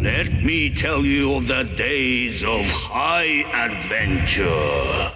Let me tell you of the days of high adventure.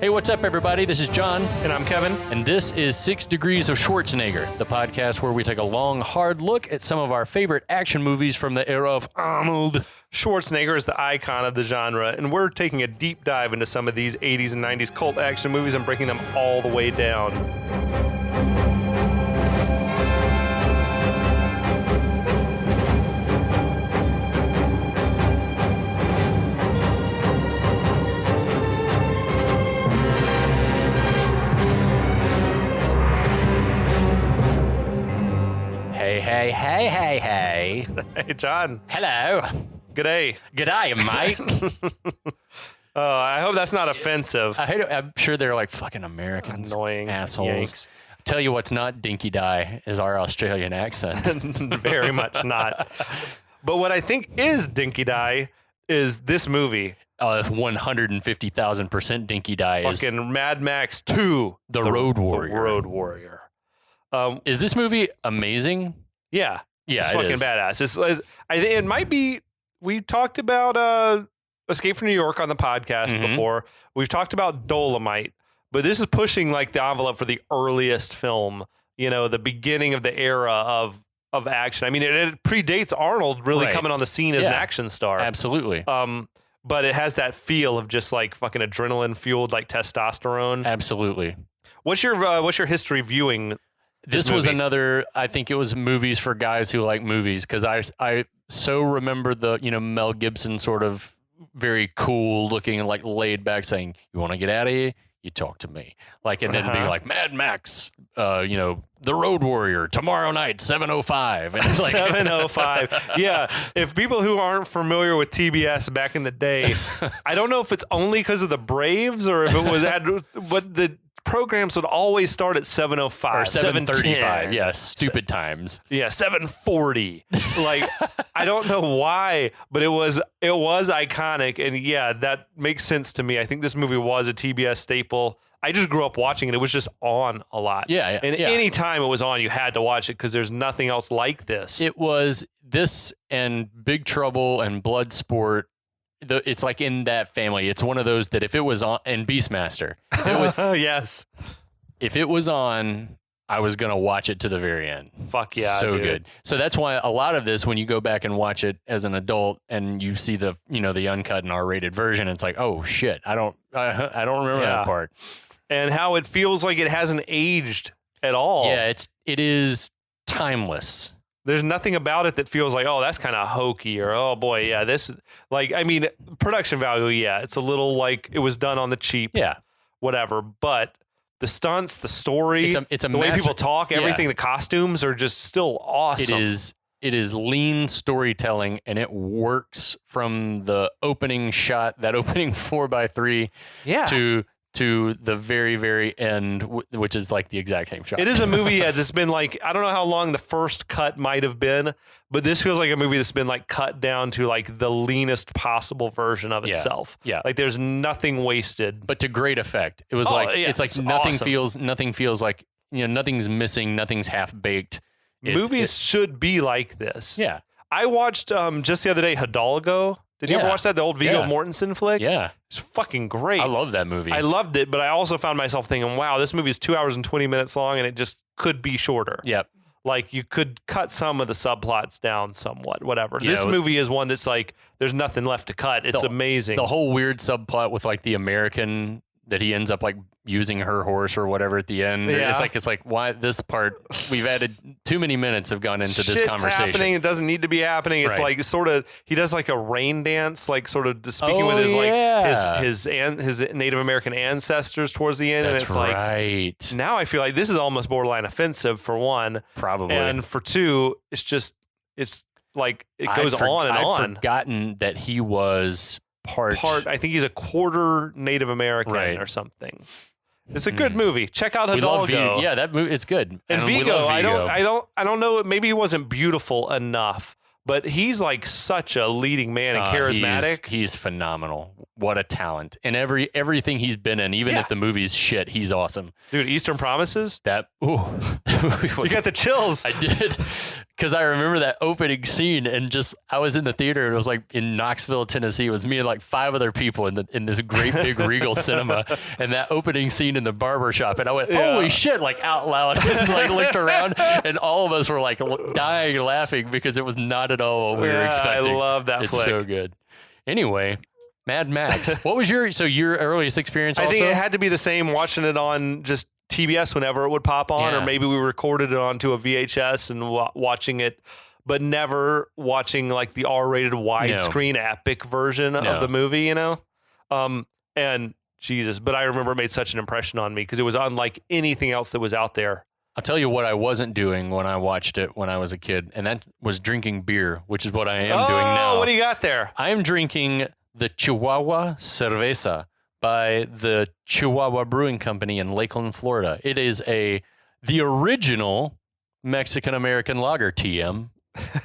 Hey, what's up, everybody? This is John. And I'm Kevin. And this is 6 Degrees of Schwarzenegger, the podcast where we take a long, hard look at some of our favorite action movies from the era of Arnold. Schwarzenegger is the icon of the genre, and we're taking a deep dive into some of these 80s and 90s cult action movies and breaking them all the way down. Hey. Hey, John. Hello. G'day. G'day, mate. Oh, I hope that's not offensive. I'm sure they're like fucking Americans. Annoying assholes. Yanks. Tell you what's not dinky die is our Australian accent. Very much not. But what I think is dinky die is this movie. 150,000% dinky die is Fucking Mad Max 2. The Road Warrior. The Road Warrior. Is this movie amazing? Yeah. Yeah, it's it fucking is. badass. I think it might be. We talked about Escape from New York on the podcast before. We've talked about Dolomite, but this is pushing like the envelope for the earliest film. You know, the beginning of the era of action. I mean, it predates Arnold really coming on the scene as an action star. Absolutely. But it has that feel of just like fucking adrenaline fueled like testosterone. Absolutely. What's your history viewing? This was another, I think it was movies for guys who like movies, because I so remember the, Mel Gibson sort of very cool looking and like laid back saying, you want to get out of here? You talk to me. Like, and then be like, Mad Max, The Road Warrior, tomorrow night, 7:05. And it's like 7:05. Yeah. If people who aren't familiar with TBS back in the day, I don't know if it's only because of the Braves or if it was but the programs would always start at 7:05 or 7:35. Yeah, stupid times. Yeah, 7:40. Like, I don't know why, but it was iconic, and yeah, that makes sense to me. I think this movie was a TBS staple. I just grew up watching it. It was just on a lot. Yeah. And any time it was on, you had to watch it because there's nothing else like this. It was this and Big Trouble and Bloodsport. It's like in that family. It's one of those that if it was on, and Beastmaster. Yes. If it was on, I was going to watch it to the very end. Fuck yeah, so dude. Good. So that's why a lot of this, when you go back and watch it as an adult and you see the, the uncut and R-rated version, it's like, oh shit, I don't remember that part. And how it feels like it hasn't aged at all. Yeah, it is timeless. There's nothing about it that feels like, oh, that's kind of hokey, or, oh boy, yeah, this, like, I mean, production value, yeah, it's a little like it was done on the cheap, whatever, but the stunts, the story, it's a the way people talk, everything, the costumes are just still awesome. It is lean storytelling, and it works from the opening shot, that opening 4x3, to the very, very end, which is like the exact same shot. It is a movie that's been like, I don't know how long the first cut might have been, but this feels like a movie that's been like cut down to like the leanest possible version of itself. Yeah. Like there's nothing wasted. But to great effect. It was it's like nothing feels like, nothing's missing, nothing's half baked. Movies should be like this. Yeah. I watched just the other day Hidalgo. Did you ever watch that? The old Viggo Mortensen flick? Yeah. It's fucking great. I love that movie. I loved it, but I also found myself thinking, wow, this movie is 2 hours and 20 minutes long, and it just could be shorter. Yep. Like, you could cut some of the subplots down somewhat, whatever. Yeah, this movie is one that's like, there's nothing left to cut. It's amazing. The whole weird subplot with like the American that he ends up like using her horse or whatever at the end. Yeah. It's like why this part, we've added too many minutes have gone into this conversation. Happening. It doesn't need to be happening. It's like sort of, he does like a rain dance, like sort of speaking with his like his Native American ancestors towards the end. That's and it's like, now I feel like this is almost borderline offensive for one. Probably. And for two, it's like, it goes on and on. I've forgotten that he was part, I think he's a quarter Native American or something. It's a good movie. Check out We love Hidalgo. Viggo. Yeah, that movie, it's good. And we Viggo, love Viggo. I don't know. Maybe he wasn't beautiful enough, but he's like such a leading man and charismatic. He's phenomenal. What a talent. And everything he's been in, even if the movie's shit, he's awesome. Dude, Eastern Promises? That movie was, You got the chills. I did. Because I remember that opening scene, and I was in the theater, and it was like in Knoxville, Tennessee. It was me and like 5 other people in this great big Regal cinema, and that opening scene in the barber shop, and I went, "Holy shit!" like out loud, and like looked around, and all of us were like dying laughing because it was not at all what we were expecting. I love that It's flick. so good. Anyway, Mad Max. What was your earliest experience? I Also, think it had to be the same watching it on just TBS whenever it would pop on, or maybe we recorded it onto a VHS and watching it, but never watching like the R-rated widescreen epic version of the movie, you know? And Jesus, but I remember it made such an impression on me because it was unlike anything else that was out there. I'll tell you what I wasn't doing when I watched it when I was a kid, and that was drinking beer, which is what I am doing now. What do you got there? I am drinking the Chihuahua Cerveza by the Chihuahua Brewing Company in Lakeland, Florida. It is the original Mexican-American lager, TM,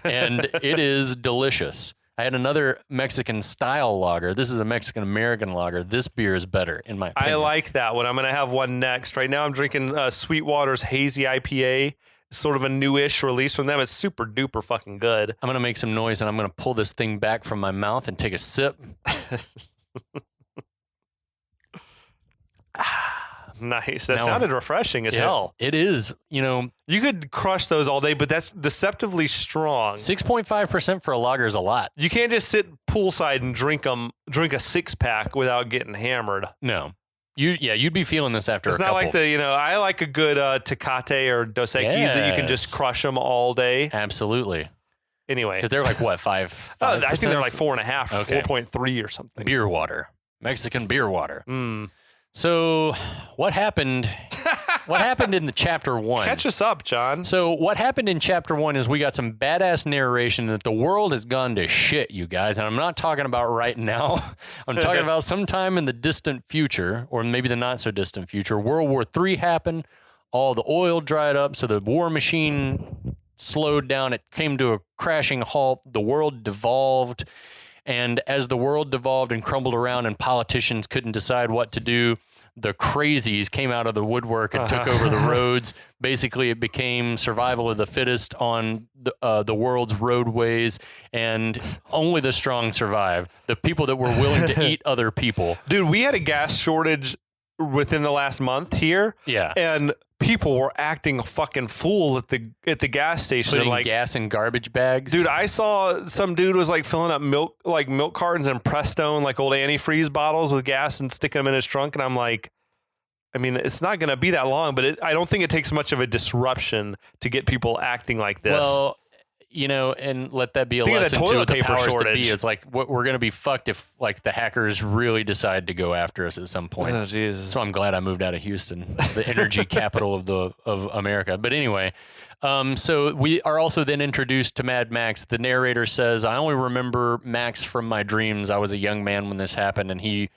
and it is delicious. I had another Mexican-style lager. This is a Mexican-American lager. This beer is better, in my opinion. I like that one. I'm going to have one next. Right now I'm drinking Sweetwater's Hazy IPA. It's sort of a newish release from them. It's super duper fucking good. I'm going to make some noise, and I'm going to pull this thing back from my mouth and take a sip. Nice. That sounded refreshing as hell. It is. You could crush those all day, but that's deceptively strong. 6.5% for a lager is a lot. You can't just sit poolside and drink a 6-pack without getting hammered. No. You'd be feeling this after it's a couple. It's not like I like a good Tecate or Dos Equis that you can just crush them all day. Absolutely. Anyway. Because they're like, what, 5%? I think they're like 4.5 or 4.3 or something. Beer water. Mexican beer water. So what happened? What happened in the chapter 1? Catch us up, John. So what happened in chapter 1 is we got some badass narration that the world has gone to shit, you guys. And I'm not talking about right now. I'm talking about sometime in the distant future, or maybe the not so distant future. World War III happened. All the oil dried up. So the war machine slowed down. It came to a crashing halt. The world devolved. And as the world devolved and crumbled around and politicians couldn't decide what to do, the crazies came out of the woodwork and took over the roads. Basically, it became survival of the fittest on the world's roadways, and only the strong survived. The people that were willing to eat other people. Dude, we had a gas shortage within the last month here. Yeah. And people were acting a fucking fool at the gas station. Putting like gas in garbage bags. Dude, I saw some dude was like filling up milk cartons and Prestone, like old antifreeze bottles with gas and sticking them in his trunk. And I'm like, I mean, it's not going to be that long, but I don't think it takes much of a disruption to get people acting like this. Well, and let that be a lesson to the powers that be. It's like we're going to be fucked if like the hackers really decide to go after us at some point. Oh, Jesus. So I'm glad I moved out of Houston, the energy capital of America. But anyway, so we are also then introduced to Mad Max. The narrator says, "I only remember Max from my dreams. I was a young man when this happened, and he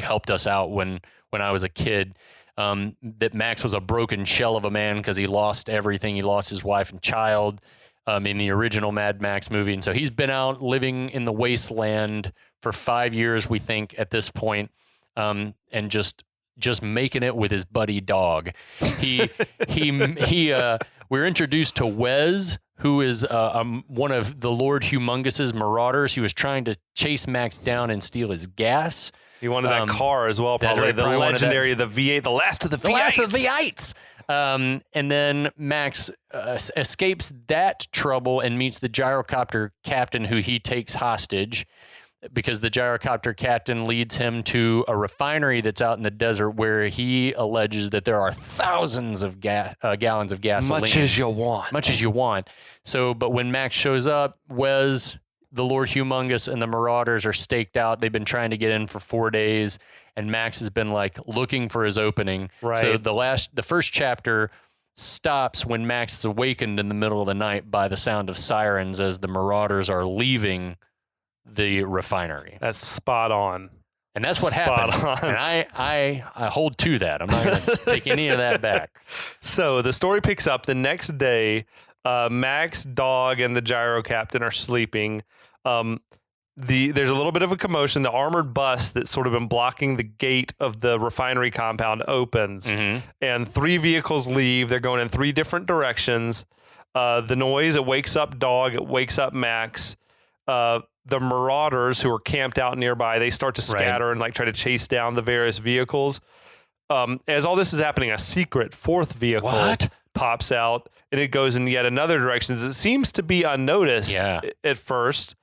helped us out when I was a kid." That Max was a broken shell of a man because he lost everything. He lost his wife and child. In the original Mad Max movie. And so he's been out living in the wasteland for 5 years, we think, at this point, and just making it with his buddy dog. We're introduced to Wes, who is one of the Lord Humungus's marauders. He was trying to chase Max down and steal his gas. He wanted that car as well, probably. Right, the legendary, the V8, the last of the V8s. The last of the V8s. And then Max escapes that trouble and meets the gyrocopter captain, who he takes hostage because the gyrocopter captain leads him to a refinery that's out in the desert where he alleges that there are thousands of gallons of gasoline. Much as you want. Much as you want. So, but when Max shows up, Wes, the Lord Humungus, and the Marauders are staked out. They've been trying to get in for 4 days. And Max has been like looking for his opening. Right. So the first chapter stops when Max is awakened in the middle of the night by the sound of sirens as the Marauders are leaving the refinery. That's spot on. And that's what happened. on. And I hold to that. I'm not going to take any of that back. So the story picks up the next day. Max, Dog, and the gyro captain are sleeping. There's a little bit of a commotion. The armored bus that's sort of been blocking the gate of the refinery compound opens, and 3 vehicles leave. They're going in 3 different directions. The noise, it wakes up Dog, it wakes up Max. The marauders who are camped out nearby, they start to scatter and like try to chase down the various vehicles. As all this is happening, a secret 4th vehicle pops out, and it goes in yet another direction. It seems to be unnoticed at first.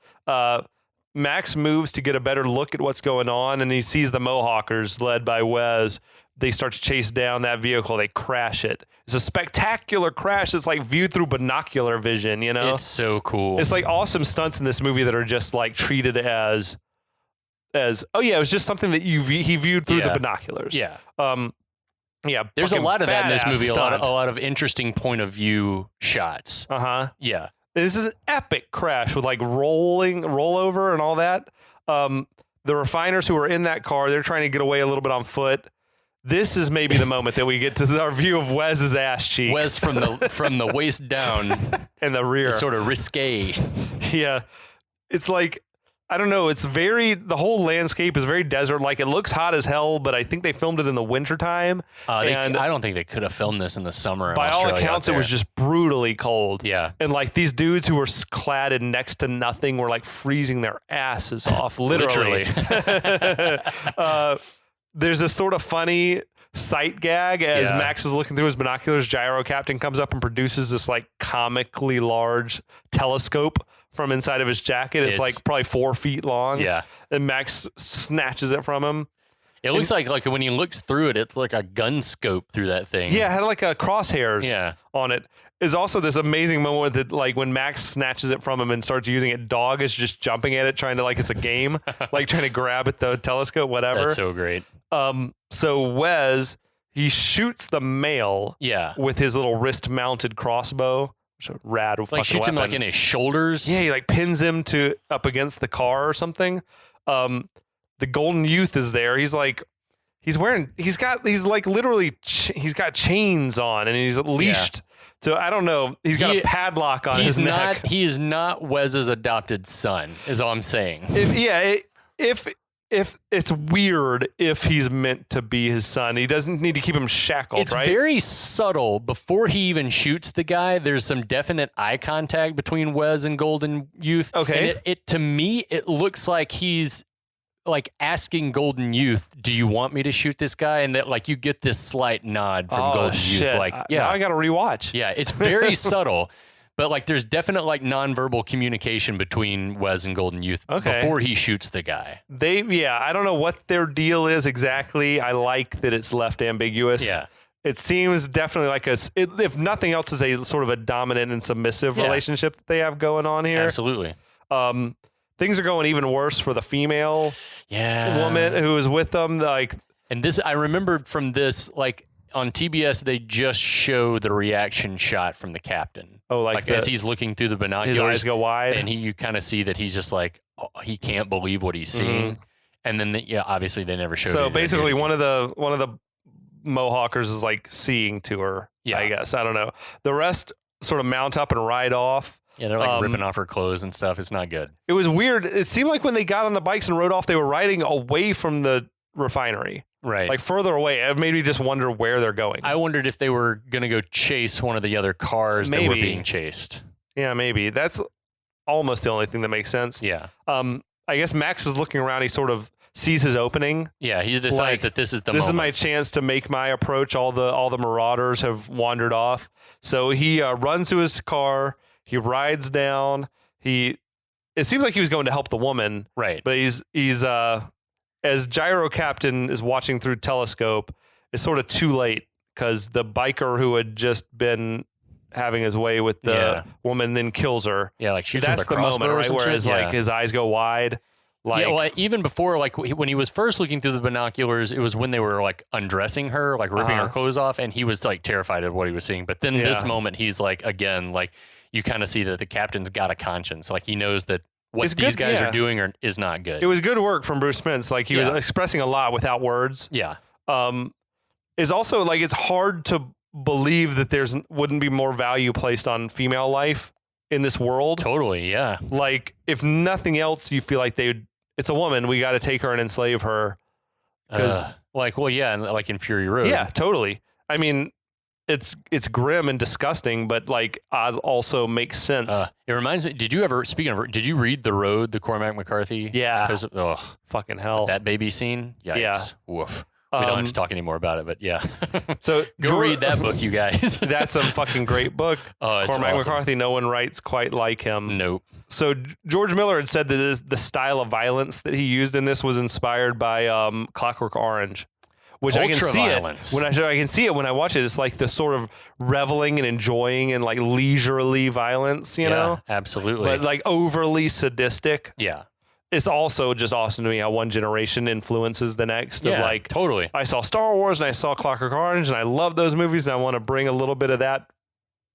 Max moves to get a better look at what's going on, and he sees the Mohawkers led by Wes. They start to chase down that vehicle. They crash it. It's a spectacular crash. It's like viewed through binocular vision, you know? It's so cool. It's like awesome stunts in this movie that are just like treated as oh yeah, it was just something that he viewed through the binoculars. Yeah. Yeah. There's a lot of that in this movie. A Stunt. lot of interesting point of view shots. Yeah. This is an epic crash with like rollover and all that. The refiners who are in that car, they're trying to get away a little bit on foot. This is maybe the moment that we get to our view of Wes's ass cheeks. Wes from the waist down and the rear. It's sort of risque. Yeah. It's like, I don't know. It's the whole landscape is very desert. Like it looks hot as hell, but I think they filmed it in the wintertime. And I don't think they could have filmed this in the summer. By all accounts, it was just brutally cold. Yeah. And like these dudes who were clad in next to nothing were like freezing their asses off, literally. There's a sort of funny sight gag as Max is looking through his binoculars. Gyro Captain comes up and produces this like comically large telescope from inside of his jacket. It's like probably 4 feet long. Yeah. And Max snatches it from him. It looks like when he looks through it, it's like a gun scope through that thing. Yeah, it had like a crosshairs on it. Is also this amazing moment that like when Max snatches it from him and starts using it, Dog is just jumping at it, trying to like it's a game, like trying to grab at the telescope, whatever. That's so great. So Wes, he shoots the male with his little wrist mounted crossbow. Rad like shoots weapon. him like in his shoulders. Yeah, he like pins him up against the car or something. The Golden Youth is there. He's like he's got chains on and he's leashed to, I don't know, he's got a padlock on his neck. He is not Wes's adopted son, is all I'm saying. If it's weird if he's meant to be his son. He doesn't need to keep him shackled, it's right? It's very subtle. Before he even shoots the guy, there's some definite eye contact between Wes and Golden Youth. Okay. And to me, it looks like he's like asking Golden Youth, do you want me to shoot this guy? And that like you get this slight nod from Golden Youth. Like, now I got to rewatch. Yeah, it's very subtle. But like, there's definite like nonverbal communication between Wes and Golden Youth before he shoots the guy. I don't know what their deal is exactly. I like that it's left ambiguous. Yeah, it seems definitely like if nothing else, is a sort of a dominant and submissive relationship that they have going on here. Absolutely. Things are going even worse for the female woman who is with them. Like, and this, I remembered from this, like. On TBS, they just show the reaction shot from the captain. Oh, like as he's looking through the binoculars. His eyes go wide. And you kind of see that he's just like, he can't believe what he's seeing. And then, obviously they never showed it. So basically one of the Mohawkers is like seeing to her, I guess. I don't know. The rest sort of mount up and ride off. Yeah, they're like ripping off her clothes and stuff. It's not good. It was weird. It seemed like when they got on the bikes and rode off, they were riding away from the refinery. Right. Like further away. It made me just wonder where they're going. I wondered if they were going to go chase one of the other cars that were being chased. Yeah, maybe. That's almost the only thing that makes sense. Yeah. I guess Max is looking around. He sort of sees his opening. Yeah, he decides that this is the moment. This is my chance to make my approach. All the marauders have wandered off. So he runs to his car. He rides down. It seems like he was going to help the woman. Right. But he's as Gyro Captain is watching through telescope, it's sort of too late because the biker who had just been having his way with the woman then kills her. Yeah, like shoots that's the moment, right? Whereas like his eyes go wide. Like, well, even before, like when he was first looking through the binoculars, it was when they were like undressing her, like ripping her clothes off, and he was like terrified of what he was seeing. But then this moment, he's like, again, like you kind of see that the captain's got a conscience. Like he knows that what It's these good, guys yeah. are doing is not good. It was good work from Bruce Spence. Like he was Yeah. expressing a lot without words. Yeah. Is also like it's hard to believe that wouldn't be more value placed on female life in this world. Totally. Yeah. Like if nothing else, you feel like it's a woman. We got to take her and enslave her. Because and like in Fury Road. yeah, totally. I mean, it's grim and disgusting, but like also makes sense. It reminds me. Did you read The Road, the Cormac McCarthy? Yeah. Oh, Fucking hell. that baby scene. Yikes. Yeah. Woof. We don't have to talk anymore about it, but yeah. So Go read that book, you guys. That's a fucking great book. Oh, it's Cormac awesome. McCarthy, no one writes quite like him. Nope. So George Miller had said that the style of violence that he used in this was inspired by Clockwork Orange, which I can see it I can see it when I watch it. It's like the sort of reveling and enjoying and like leisurely violence, you know? Absolutely. But like overly sadistic. Yeah. It's also just awesome to me how one generation influences the next. Yeah, of like, totally. I saw Star Wars and I saw Clockwork Orange and I love those movies and I want to bring a little bit of that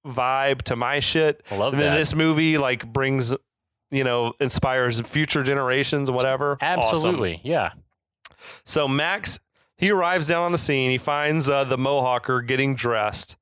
vibe to my shit. I love and then that. this movie like brings, inspires future generations, whatever. Absolutely. Awesome. Yeah. So Max, he arrives down on the scene. He finds the Mohawker getting dressed.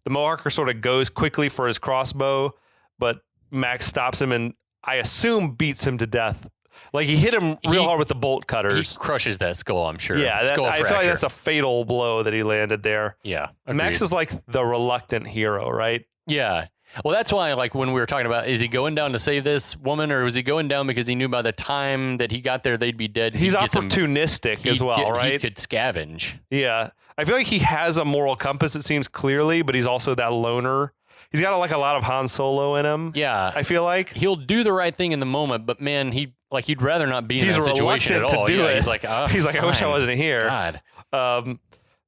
The Mohawker sort of goes quickly for his crossbow, but Max stops him and I assume beats him to death. Like he hit him real hard with the bolt cutters. He crushes that skull, I'm sure. Yeah, skull I feel fracture. like that's a fatal blow that he landed there. Yeah. Agreed. Max is like the reluctant hero, right? Yeah. Well, that's why, like, when we were talking about, is he going down to save this woman, or was he going down because he knew by the time that he got there, they'd be dead? He's opportunistic as well, right? He could scavenge. Yeah. I feel like he has a moral compass, it seems clearly, but he's also that loner. He's got like a lot of Han Solo in him. Yeah. I feel like. He'll do the right thing in the moment, but man, he'd rather not be in that situation at all. To do it. He's like, I wish I wasn't here. God.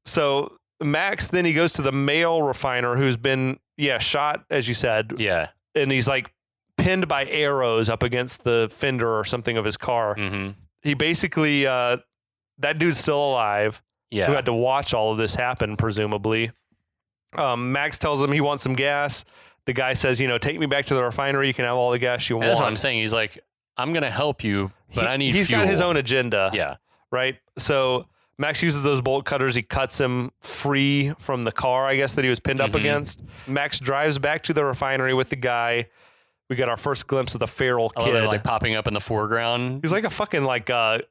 So Max, then he goes to the male refiner who's been, shot, as you said. Yeah. And he's like pinned by arrows up against the fender or something of his car. Mm-hmm. He basically, that dude's still alive. Yeah. Who had to watch all of this happen, presumably. Max tells him he wants some gas. The guy says, take me back to the refinery. You can have all the gas you want. That's what I'm saying. He's like, I'm going to help you, but I need He's fuel. got his own agenda. Yeah. Right? So Max uses those bolt cutters. He cuts him free from the car, I guess, that he was pinned up against. Max drives back to the refinery with the guy. We got our first glimpse of the feral kid. They're like popping up in the foreground. He's like a fucking like a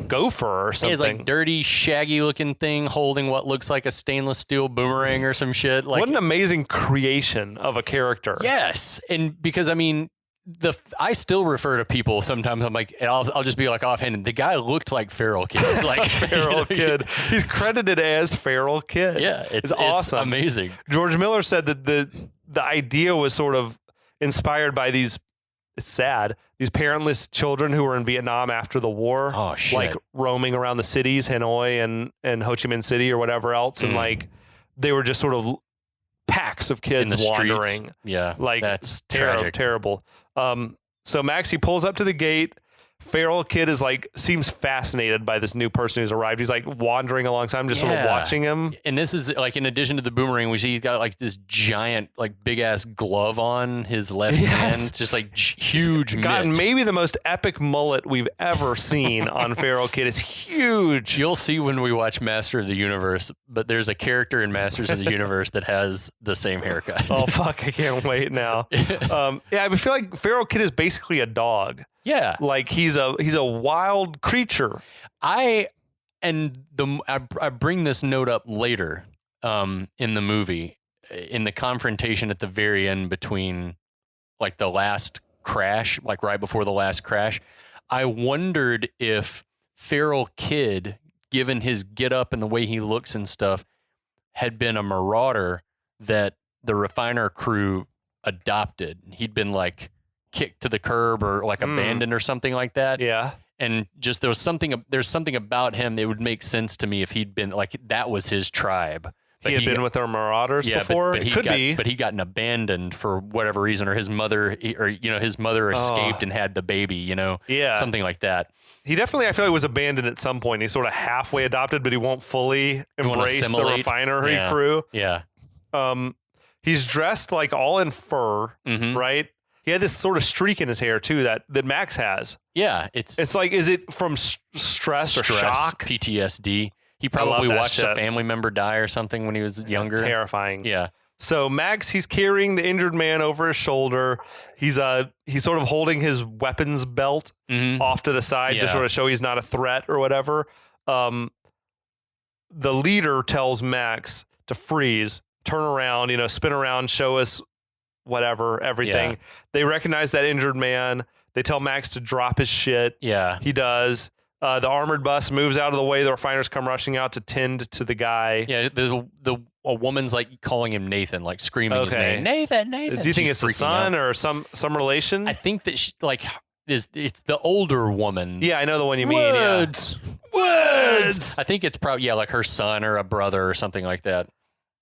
gopher or something. He's like dirty, shaggy looking thing holding what looks like a stainless steel boomerang or some shit. Like, what an amazing creation of a character. Yes. And because, I mean, I still refer to people sometimes. I'm like, and I'll just be like offhand. The guy looked like Feral Kid. Like Feral Kid. He's credited as Feral Kid. Yeah. It's awesome. It's amazing. George Miller said that the idea was sort of inspired by these, it's sad, these parentless children who were in Vietnam after the war. Oh, shit. Like roaming around the cities, Hanoi and Ho Chi Minh City or whatever else. And like, they were just sort of packs of kids in the wandering. Streets. Yeah. Like, that's tragic. Terrible. So Max, he pulls up to the gate. Feral Kid is like, seems fascinated by this new person who's arrived. He's like wandering alongside him, just sort of watching him. And this is like, in addition to the boomerang, we see he's got like this giant, like big ass glove on his left hand, just like huge. He's gotten maybe the most epic mullet we've ever seen on Feral Kid. It's huge. You'll see when we watch Master of the Universe, but there's a character in Masters of the Universe that has the same haircut. Oh fuck! I can't wait now. I feel like Feral Kid is basically a dog. Yeah, like he's a wild creature. I bring this note up later in the movie, in the confrontation at the very end between like the last crash, like right before the last crash. I wondered if Feral Kid, given his get up and the way he looks and stuff, had been a marauder that the refiner crew adopted. He'd been like kicked to the curb or like abandoned or something like that. Yeah. And just there's something about him that would make sense to me if he'd been like, that was his tribe. But he had been with our marauders before. But he'd gotten abandoned for whatever reason, or his mother escaped and had the baby, something like that. He definitely, I feel like, was abandoned at some point. He's sort of halfway adopted, but he won't fully embrace the refinery crew. Yeah. He's dressed like all in fur, right? He had this sort of streak in his hair too that Max has. Yeah, it's like, is it from stress or shock? PTSD. He probably watched shit. a family member die or something when he was younger. Terrifying. Yeah. So Max, he's carrying the injured man over his shoulder. He's sort of holding his weapons belt off to the side to sort of show he's not a threat or whatever. The leader tells Max to freeze, turn around, spin around, show us whatever, everything. Yeah. They recognize that injured man. They tell Max to drop his shit. Yeah. He does. The armored bus moves out of the way. The refiners come rushing out to tend to the guy. Yeah, a woman's like calling him Nathan, like screaming his name. Nathan. Do you think it's the son or some relation? I think that it's the older woman. Yeah, I know the one you mean. Woods. I think it's probably like her son or a brother or something like that.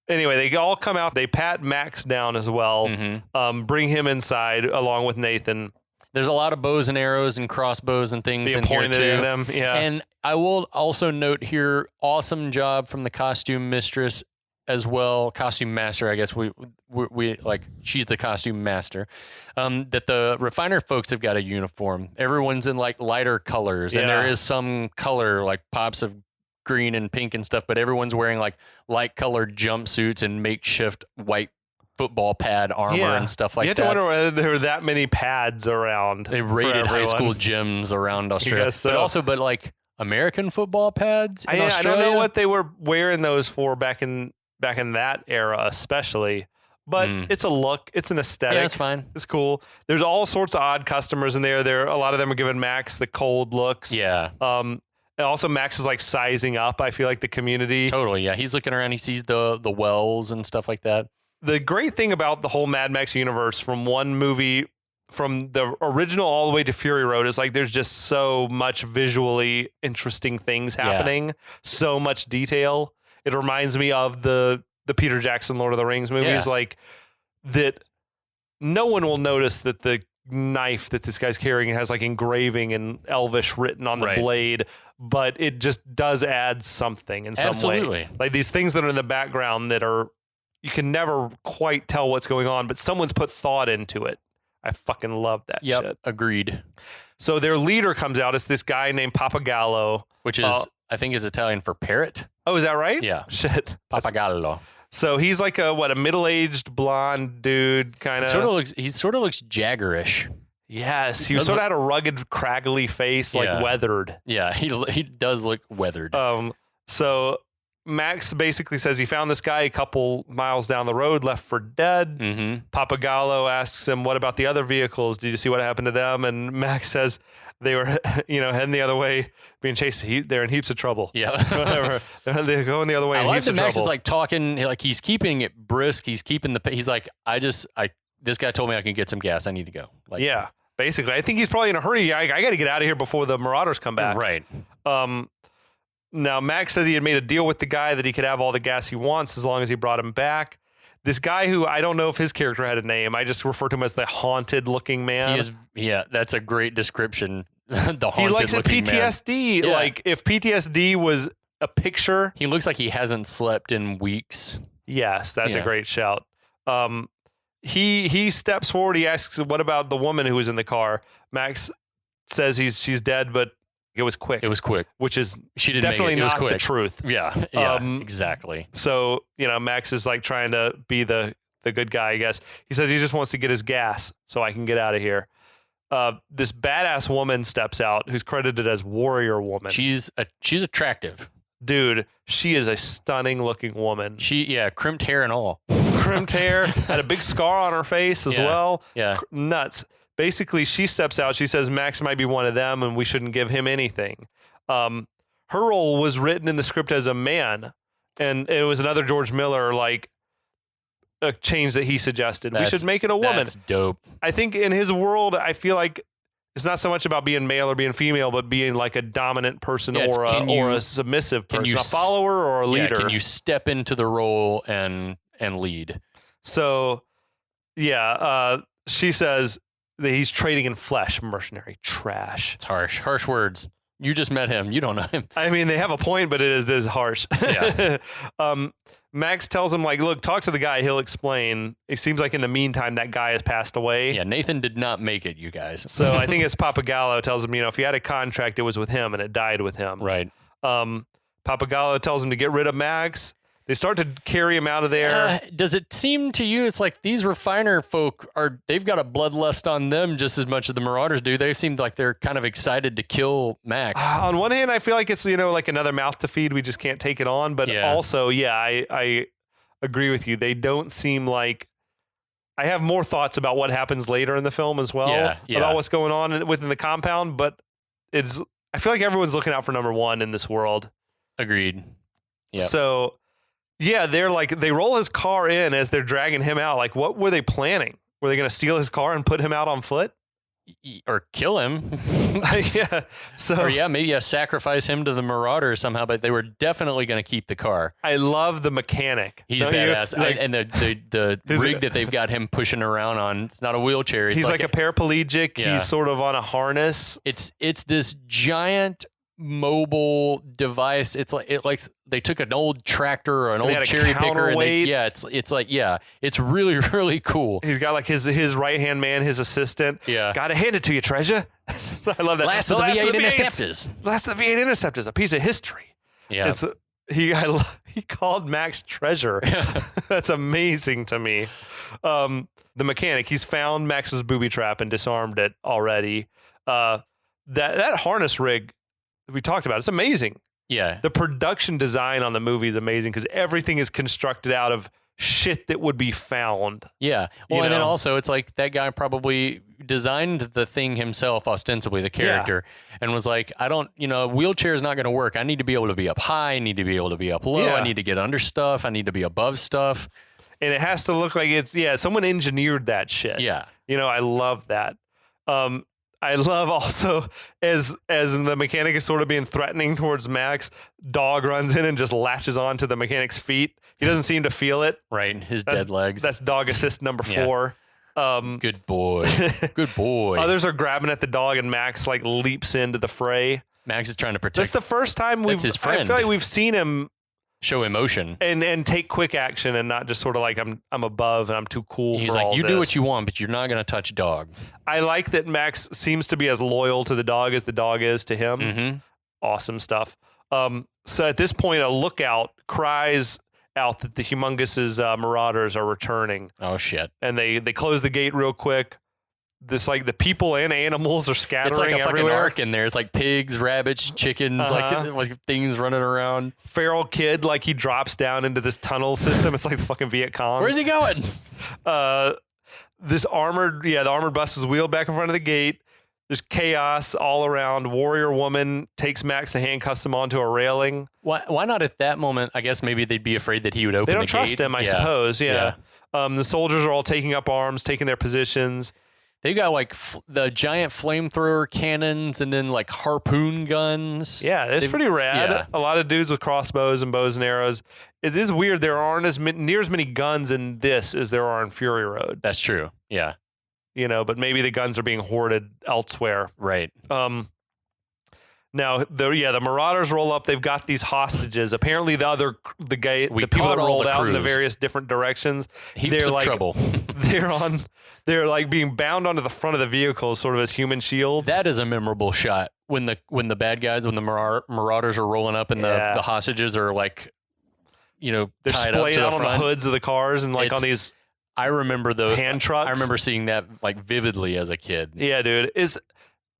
Anyway, they all come out. They pat Max down as well. Bring him inside along with Nathan. There's a lot of bows and arrows and crossbows and things in here too. In them, yeah. And I will also note here, awesome job from the costume mistress as well, costume master. I guess we like she's the costume master. That the refiner folks have got a uniform. Everyone's in like lighter colors, and there is some color like pops of green and pink and stuff, but everyone's wearing like light colored jumpsuits and makeshift white football pad armor and stuff like that. You have to wonder whether there were that many pads around. They raided high school gyms around Australia. So. But like American football pads in Australia? I don't know what they were wearing those for back in that era especially. But it's a look. It's an aesthetic. Yeah, it's fine. It's cool. There's all sorts of odd customers in there. A lot of them are giving Max the cold looks. Yeah. And also Max is like sizing up, I feel like, the community. Totally, yeah. He's looking around. He sees the wells and stuff like that. The great thing about the whole Mad Max universe from one movie, from the original all the way to Fury Road, is like there's just so much visually interesting things happening, so much detail. It reminds me of the Peter Jackson Lord of the Rings movies, like that. No one will notice that the knife that this guy's carrying has like engraving and Elvish written on the blade, but it just does add something in some way. Like these things that are in the background that are, you can never quite tell what's going on, but someone's put thought into it. I fucking love that shit. Agreed. So their leader comes out. It's this guy named Papagallo. Which is, I think is Italian for parrot. Oh, is that right? Yeah. Shit. Papagallo. So he's like a middle-aged blonde dude kind of. He sort of looks Jaggerish. Yes. He sort of had a rugged, craggly face, like weathered. Yeah, he does look weathered. So Max basically says he found this guy a couple miles down the road, left for dead. Papagallo asks him, what about the other vehicles? Did you see what happened to them? And Max says they were, heading the other way, being chased. They're in heaps of trouble. Yeah. Whatever. They're going the other way. I like that Max trouble. is like talking, like he's keeping it brisk. He's keeping he's like, this guy told me I can get some gas. I need to go. Like, yeah, basically. I think he's probably in a hurry. I got to get out of here before the marauders come back. Right. Now, Max says he had made a deal with the guy that he could have all the gas he wants as long as he brought him back. This guy who, I don't know if his character had a name. I just refer to him as the haunted-looking man. That's a great description. The haunted-looking man. He likes PTSD. Yeah. Like, if PTSD was a picture. He looks like he hasn't slept in weeks. Yes, that's a great shout. He steps forward. He asks, what about the woman who was in the car? Max says she's dead, but it was quick. It was quick. Which is she didn't definitely make it. It was not quick. the truth. Yeah, exactly. So, Max is like trying to be the good guy, I guess. He says he just wants to get his gas so I can get out of here. This badass woman steps out who's credited as Warrior Woman. She's attractive. Dude, she is a stunning looking woman. Crimped hair and all. Crimped hair, had a big scar on her face as well. Yeah. Nuts. Basically, she steps out. She says Max might be one of them and we shouldn't give him anything. Her role was written in the script as a man. And it was another George Miller, like, a change that he suggested. We should make it a woman. That's dope. I think in his world, I feel like it's not so much about being male or being female, but being like a dominant person or a submissive person, a follower or a leader. Can you step into the role and lead? So, she says that he's trading in flesh, mercenary trash. It's harsh words. You just met him. You don't know him. I mean, they have a point, but it is harsh. Yeah. Max tells him, like, look, talk to the guy. He'll explain. It seems like in the meantime, that guy has passed away. Yeah, Nathan did not make it, you guys. So I think it's Papagallo tells him, if he had a contract, it was with him and it died with him. Right. Papagallo tells him to get rid of Max. They start to carry him out of there. Does it seem to you it's like these refiner folk they've got a bloodlust on them just as much as the Marauders do? They seem like they're kind of excited to kill Max. On one hand, I feel like it's, like another mouth to feed. We just can't take it on. But also, I agree with you. They don't seem like... I have more thoughts about what happens later in the film as well, about what's going on within the compound. But I feel like everyone's looking out for number one in this world. Agreed. Yeah. So... yeah, they roll his car in as they're dragging him out. Like, what were they planning? Were they going to steal his car and put him out on foot? Or kill him? Yeah. So, or maybe sacrifice him to the Marauders somehow, but they were definitely going to keep the car. I love the mechanic. He's badass. And the rig that they've got him pushing around on, it's not a wheelchair. He's like a paraplegic. Yeah. He's sort of on a harness. It's this giant mobile device. It's like they took an old tractor or an old cherry picker and it's really, really cool. He's got like his right hand man, his assistant. Yeah, gotta hand it to you, treasure. I love that. Last of the V8 Interceptors. Last of the V8 Interceptors, a piece of history. Yeah, he called Max treasure. That's amazing to me. The mechanic, he's found Max's booby trap and disarmed it already. That harness rig we talked about, it's amazing. Yeah. The production design on the movie is amazing because everything is constructed out of shit that would be found. Yeah. Well, and then also it's like that guy probably designed the thing himself, ostensibly, the character, and was like, a wheelchair is not going to work. I need to be able to be up high. I need to be able to be up low. I need to get under stuff. I need to be above stuff. And it has to look like someone engineered that shit. Yeah. I love that. I love also as the mechanic is sort of being threatening towards Max, Dog runs in and just latches onto the mechanic's feet. He doesn't seem to feel it. Right, his dead legs. That's dog assist number 4. Good boy. Good boy. Others are grabbing at the dog and Max like leaps into the fray. Max is trying to protect. That's the first time his friend. I feel like we've seen him show emotion and take quick action and not just sort of like I'm above and I'm too cool. He's for like, all you this. do what you want, but you're not going to touch dog. I like that Max seems to be as loyal to the dog as the dog is to him. Mm-hmm. Awesome stuff. So at this point, a lookout cries out that the Humungus's marauders are returning. Oh shit! And they close the gate real quick. This like the people and animals are scattering. It's like a everywhere. fucking ark in there. It's like pigs, rabbits, chickens, like things running around. Feral kid, like he drops down into this tunnel system. It's like the fucking Viet Cong. Where's he going? The armored bus is wheeled back in front of the gate. There's chaos all around. Warrior woman takes Max and handcuffs him onto a railing. Why not at that moment? I guess maybe they'd be afraid that he would open the gate. They don't trust him, I suppose. Yeah. The soldiers are all taking up arms, taking their positions. They've got like the giant flamethrower cannons and then like harpoon guns. Yeah, it's pretty rad. Yeah. A lot of dudes with crossbows and bows and arrows. It is weird. There aren't near as many guns in this as there are in Fury Road. That's true. Yeah. But maybe the guns are being hoarded elsewhere. Right. Now, the Marauders roll up. They've got these hostages. Apparently, the people that rolled out in the various different directions, heaps of trouble. They're like being bound onto the front of the vehicle, sort of as human shields. That is a memorable shot when the bad guys, when the Marauders are rolling up and the hostages are like, they're tied splayed up to out on the hoods of the cars and like on these. I remember those hand trucks. I remember seeing that like vividly as a kid. Yeah, dude.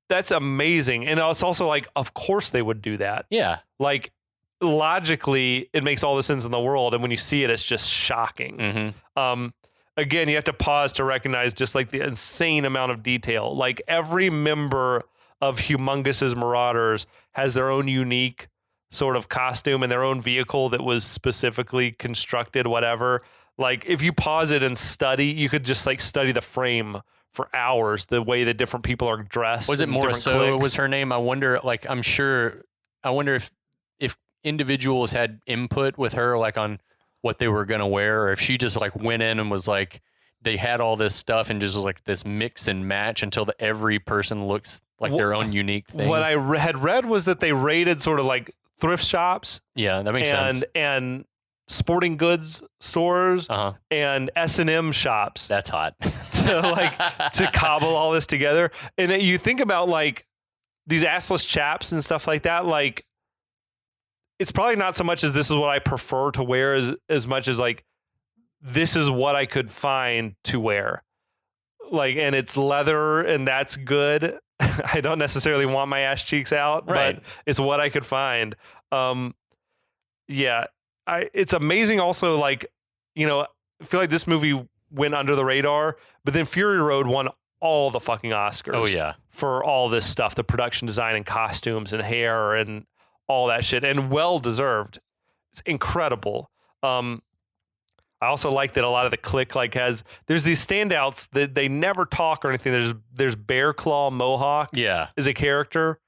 That's amazing. And it's also like, of course they would do that. Yeah. Like logically, it makes all the sense in the world. And when you see it, it's just shocking. Mm-hmm. Again, you have to pause to recognize just like the insane amount of detail. Like every member of Humungus's Marauders has their own unique sort of costume and their own vehicle that was specifically constructed, whatever. Like if you pause it and study, you could just like study the frame for hours, the way that different people are dressed. Was it Morrisseau was her name? I wonder if individuals had input with her like on what they were going to wear, or if she just like went in and was like, they had all this stuff and just was like this mix and match until every person looks like their own unique thing. What I had read was that they raided sort of like thrift shops. Yeah, that makes sense. And sporting goods stores and S&M shops. That's hot. to cobble all this together. And you think about like these assless chaps and stuff like that, like it's probably not so much as this is what I prefer to wear as much as like this is what I could find to wear. Like, and it's leather and that's good. I don't necessarily want my ass cheeks out, but it's what I could find. Yeah, it's amazing also, like, you know, I feel like this movie went under the radar, but then Fury Road won all the fucking Oscars. Oh, yeah. For all this stuff, the production design and costumes and hair and all that shit, and well deserved. It's incredible. I also like that a lot of the clique like there's these standouts that they never talk or anything. There's Bear Claw Mohawk. Yeah. Is a character.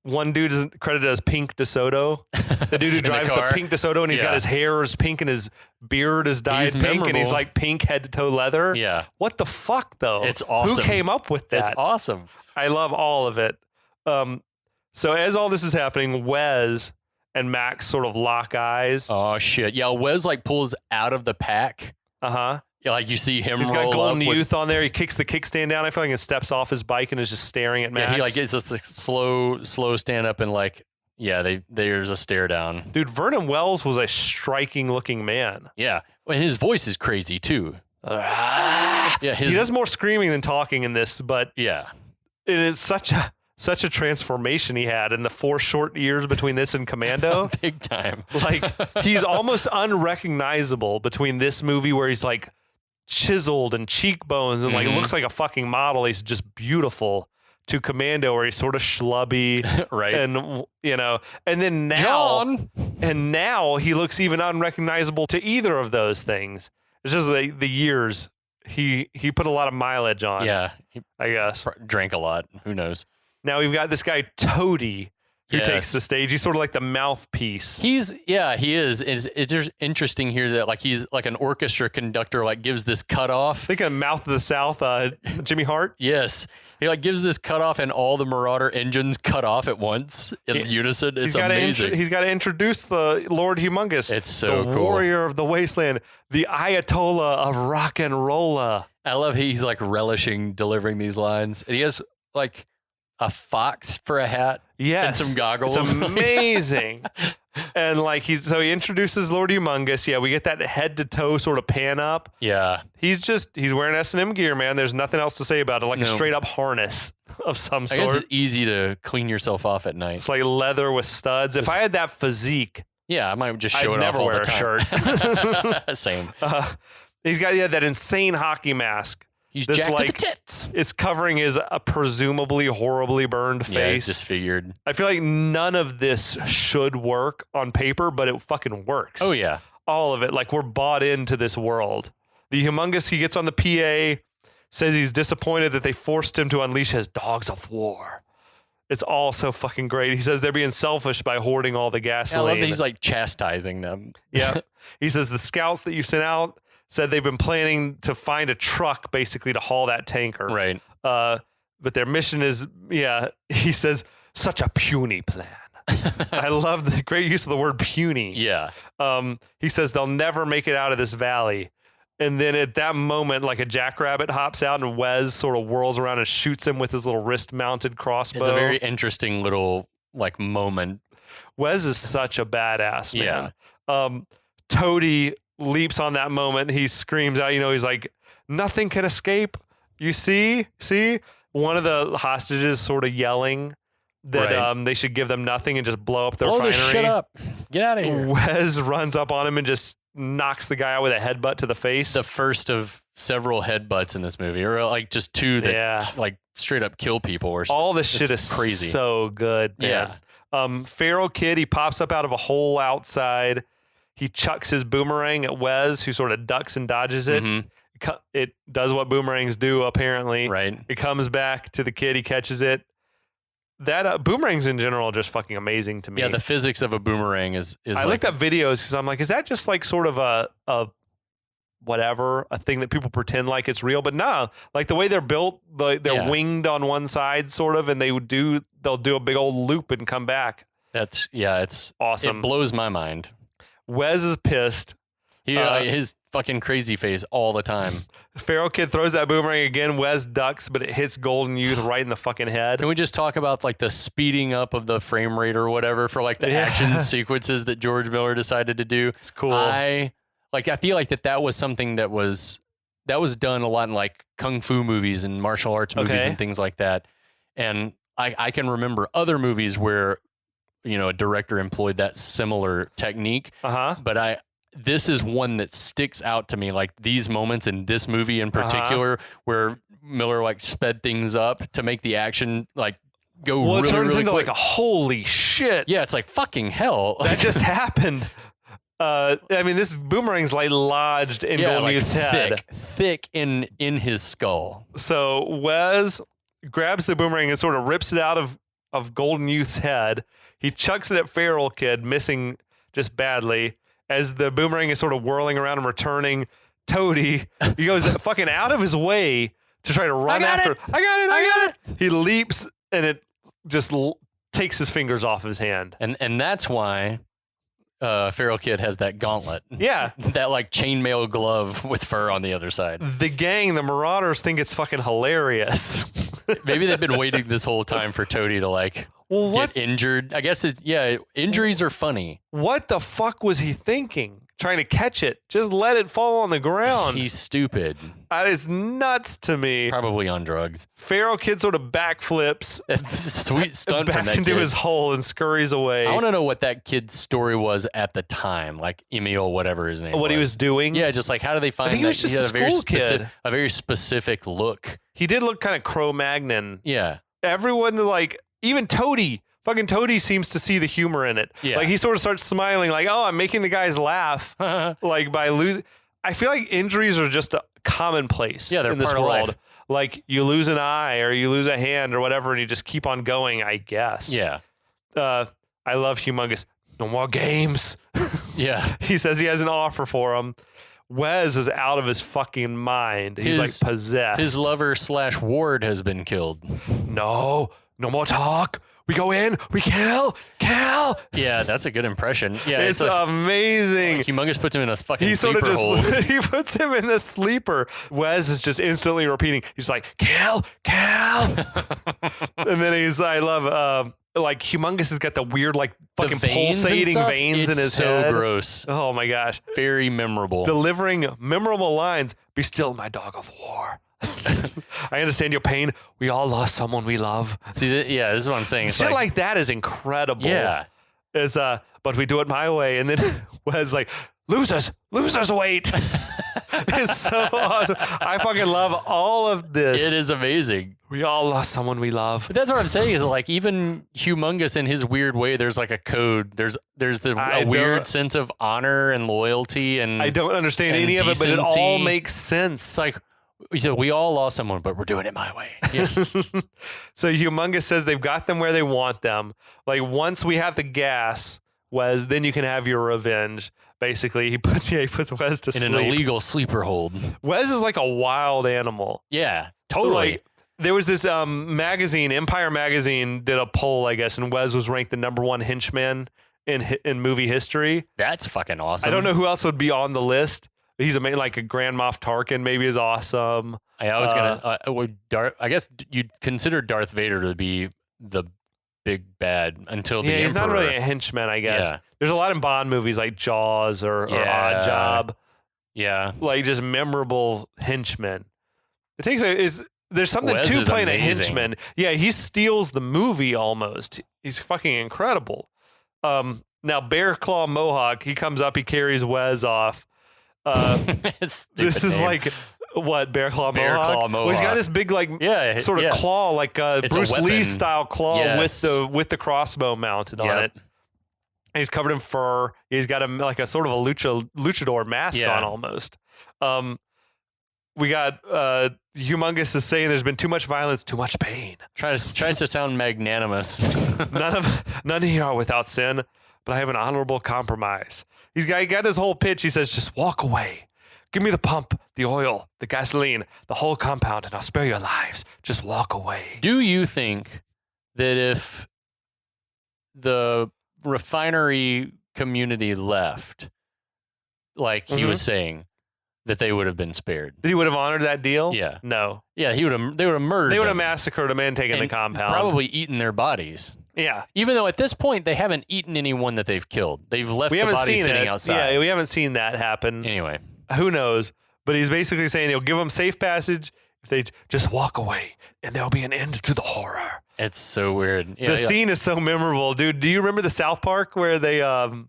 One dude is credited as Pink DeSoto. The dude who drives the Pink DeSoto, and he's got his hair is pink and his beard is dyed pink, memorable. And he's like pink head to toe leather. Yeah. What the fuck though? It's awesome. Who came up with that? It's awesome. I love all of it. So as all this is happening, Wes and Max sort of lock eyes. Oh shit! Yeah, Wes like pulls out of the pack. Yeah, like you see him. He's roll got Golden up Youth on there. He kicks the kickstand down. I feel like he steps off his bike and is just staring at Max. Yeah, he like it's just a slow stand up and like there's a stare down. Dude, Vernon Wells was a striking looking man. Yeah, and his voice is crazy too. He does more screaming than talking in this, but yeah, it is such a transformation he had in the 4 short years between this and Commando. Big time. Like, he's almost unrecognizable between this movie where he's like chiseled and cheekbones and like looks like a fucking model. He's just beautiful, to Commando where he's sort of schlubby. Right. And, you know, and then now he looks even unrecognizable to either of those things. It's just the years he put a lot of mileage on. Yeah. I guess. Drank a lot. Who knows? Now we've got this guy Toady who takes the stage. He's sort of like the mouthpiece. He is. It's just interesting here that like he's like an orchestra conductor, like gives this cutoff. Think of Mouth of the South, Jimmy Hart. Yes. He like gives this cutoff and all the Marauder engines cut off at once in unison. It's amazing. He's got to introduce the Lord Humungus. It's so the cool. warrior of the wasteland, the Ayatollah of rock and rolla. I love he's like relishing delivering these lines. And he has like a fox for a hat. Yes. And some goggles. It's amazing. And like he introduces Lord Humungus. Yeah, we get that head to toe sort of pan up. Yeah. He's wearing S&M gear, man. There's nothing else to say about it. Like a straight up harness of some sort. I guess it's easy to clean yourself off at night. It's like leather with studs. If I had that physique, yeah, I might just show it off all the time. I'd never wear a shirt. Same. He's got that insane hockey mask. He's jacked to the tits. It's covering his presumably horribly burned face. Yeah, he's disfigured. I feel like none of this should work on paper, but it fucking works. Oh, yeah. All of it. Like, we're bought into this world. The Humungus, he gets on the PA, says he's disappointed that they forced him to unleash his dogs of war. It's all so fucking great. He says they're being selfish by hoarding all the gasoline. I love that he's like chastising them. Yeah. He says the scouts that you sent out said they've been planning to find a truck basically to haul that tanker. Right. But their mission is, he says, such a puny plan. I love the great use of the word puny. Yeah. He says they'll never make it out of this valley. And then at that moment, like a jackrabbit hops out and Wes sort of whirls around and shoots him with his little wrist-mounted crossbow. It's a very interesting little like moment. Wes is such a badass, man. Yeah. Toady leaps on that moment. He screams out, he's like, nothing can escape. You see? One of the hostages sort of yelling that they should give them nothing and just blow up the refinery. Shut up. Get out of here. Wes runs up on him and just knocks the guy out with a headbutt to the face. The first of several headbutts in this movie, or like just 2 that like straight up kill people. Or all this shit is crazy. So good, man. Yeah. Feral Kid, he pops up out of a hole outside. He chucks his boomerang at Wes, who sort of ducks and dodges it. Mm-hmm. It does what boomerangs do, apparently. Right. It comes back to the kid. He catches it. That boomerangs in general are just fucking amazing to me. Yeah, the physics of a boomerang is I looked up videos because I'm like, is that just like sort of a thing that people pretend like it's real? But no, like the way they're built, they're winged on one side, sort of, and they'll do a big old loop and come back. It's awesome. It blows my mind. Wes is pissed. His fucking crazy face all the time. Feral Kid throws that boomerang again. Wes ducks, but it hits Golden Youth right in the fucking head. Can we just talk about like the speeding up of the frame rate or whatever for like the action sequences that George Miller decided to do? It's cool. I feel like that was something that was done a lot in like kung fu movies and martial arts movies and things like that. And I can remember other movies where, a director employed that similar technique. But this is one that sticks out to me, like these moments in this movie in particular, where Miller like sped things up to make the action like go really, it turns really into quick. like a holy shit. Yeah, it's like fucking hell. That just happened. This boomerang's like lodged in Golden Youth's head. Thick in his skull. So Wes grabs the boomerang and sort of rips it out of Golden Youth's head. He chucks it at Feral Kid, missing just badly. As the boomerang is sort of whirling around and returning, Toady, he goes fucking out of his way to try to run after. I got it. He leaps and it just takes his fingers off his hand. And that's why Feral Kid has that gauntlet. Yeah. That like chainmail glove with fur on the other side. The gang, the Marauders, think it's fucking hilarious. Maybe they've been waiting this whole time for Toady to get injured. I guess injuries are funny. What the fuck was he thinking? Trying to catch it. Just let it fall on the ground. He's stupid. That is nuts to me. Probably on drugs. Feral Kid sort of backflips. Sweet stunt back from that into kid. his hole and scurries away. I want to know what that kid's story was at the time, like Emil, whatever his name was. What he was doing? Yeah, just like how do they find I think that? he was just had a school kid. A very specific look. He did look kind of Cro-Magnon. Yeah. Everyone, even Toady. Fucking Toady seems to see the humor in it. Yeah. Like he sort of starts smiling like, oh, I'm making the guys laugh like by losing. I feel like injuries are just a commonplace in this world. Like you lose an eye or you lose a hand or whatever and you just keep on going, I guess. Yeah. I love Humungus. No more games. Yeah. He says he has an offer for him. Wes is out of his fucking mind. He's like possessed. His lover / ward has been killed. No more talk. We go in, we kill. Yeah, that's a good impression. Yeah, it's amazing. Humungus puts him in a fucking sleeper hold. He puts him in the sleeper. Wes is just instantly repeating. He's like, kill. And then I love, Humungus has got the weird, fucking pulsating veins in his head. It's so gross. Oh my gosh. Very memorable. Delivering memorable lines. Be still, my dog of war. I understand your pain. We all lost someone we love. See, this is what I'm saying. It's Shit like that is incredible. Yeah. It's but we do it my way, and then Wes like losers wait. It's so awesome. I fucking love all of this. It is amazing. We all lost someone we love. But that's what I'm saying is even Humungus in his weird way, there's like a code. There's a weird sense of honor and loyalty, and I don't understand any of it, but it all makes sense. It's like. So we all lost someone, but we're doing it my way. Yeah. So Humungus says they've got them where they want them. Like once we have the gas, Wes, then you can have your revenge. Basically, he puts Wes to sleep in an illegal sleeper hold. Wes is like a wild animal. Yeah, totally. There was this magazine, Empire Magazine, did a poll, I guess, and Wes was ranked the #1 henchman in movie history. That's fucking awesome. I don't know who else would be on the list. He's a Grand Moff Tarkin maybe is awesome. I was I guess you'd consider Darth Vader to be the big bad until the Emperor. He's not really a henchman, I guess. Yeah. There's a lot in Bond movies like Jaws or Odd Job. Yeah. Like just memorable henchmen. There's something Wes to is playing amazing. a henchman. Yeah, he steals the movie almost. He's fucking incredible. Now Bear Claw Mohawk, he comes up, he carries Wes off. This is like what Bear Claw Mohawk. Well, he's got this big sort of claw, like Bruce Lee style claw with the crossbow mounted on it. And he's covered in fur. He's got a sort of a luchador mask on almost. We got Humungus is saying there's been too much violence, too much pain. Tries to sound magnanimous. None here are without sin, but I have an honorable compromise. He got his whole pitch. He says, just walk away. Give me the pump, the oil, the gasoline, the whole compound, and I'll spare your lives. Just walk away. Do you think that if the refinery community left, like he was saying, that they would have been spared. That he would have honored that deal? Yeah. No. Yeah, they would have murdered They would have them massacred them and taken the compound. probably eaten their bodies. Yeah. Even though at this point, they haven't eaten anyone that they've killed. They've left the body sitting outside. Yeah, we haven't seen that happen. Anyway. Who knows? But he's basically saying he'll give them safe passage if they just walk away, and there'll be an end to the horror. It's so weird. Yeah, the scene is so memorable, dude. Do you remember the South Park where they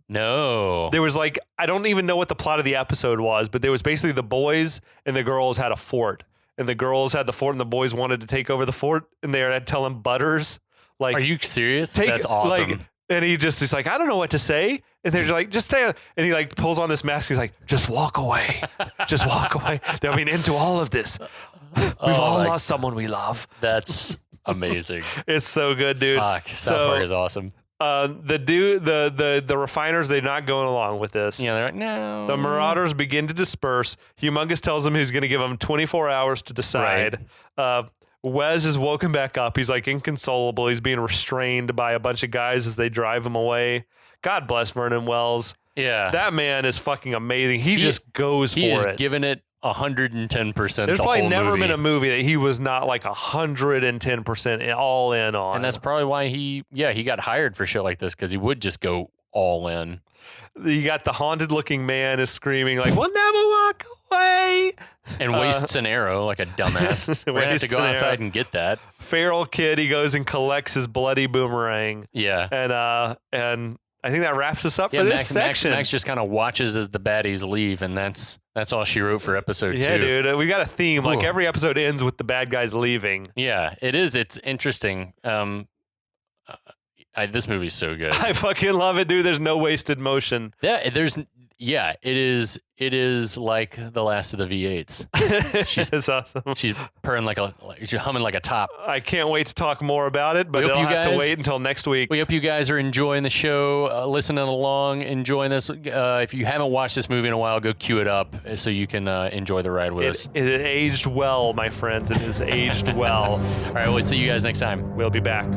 No. there was like, I don't even know what the plot of the episode was, but there was basically the boys and the girls had a fort, and the girls had the fort and the boys wanted to take over the fort, and they had to tell him Butters, like, are you serious? That's awesome. Like, and he's like, I don't know what to say. And they're like, just stay. And he like pulls on this mask. He's like, just walk away. Just walk away. I mean, into all of this. We've all lost someone we love. That's amazing. It's so good, dude. Fuck. South Park is awesome. The refiners, they're not going along with this. Yeah, they're like, no. The marauders begin to disperse. Humungus tells them he's going to give them 24 hours to decide. Right. Wes is woken back up. He's like inconsolable. He's being restrained by a bunch of guys as they drive him away. God bless Vernon Wells. Yeah. That man is fucking amazing. He just goes for it. He's given it 110%. There's probably never been a movie that he was not like 110% all in on. And that's probably why he got hired for shit like this, because he would just go all in. You got the haunted looking man is screaming like, we'll never walk away. And wastes an arrow like a dumbass. We're going to have to go outside and get that. Feral kid, he goes and collects his bloody boomerang. Yeah. And I think that wraps us up for this section. Max just kind of watches as the baddies leave, and that's all she wrote for episode 2. Yeah, dude. We got a theme. Like every episode ends with the bad guys leaving. Yeah, it is. It's interesting. This movie's so good. I fucking love it, dude. There's no wasted motion. Yeah, it is like the last of the V8s. She's awesome. She's purring she's humming like a top. I can't wait to talk more about it, but I'll have to wait until next week. We hope you guys are enjoying the show, listening along, enjoying this. If you haven't watched this movie in a while, go queue it up so you can enjoy the ride with us. It aged well, my friends. It has aged well. All right, we'll see you guys next time. We'll be back.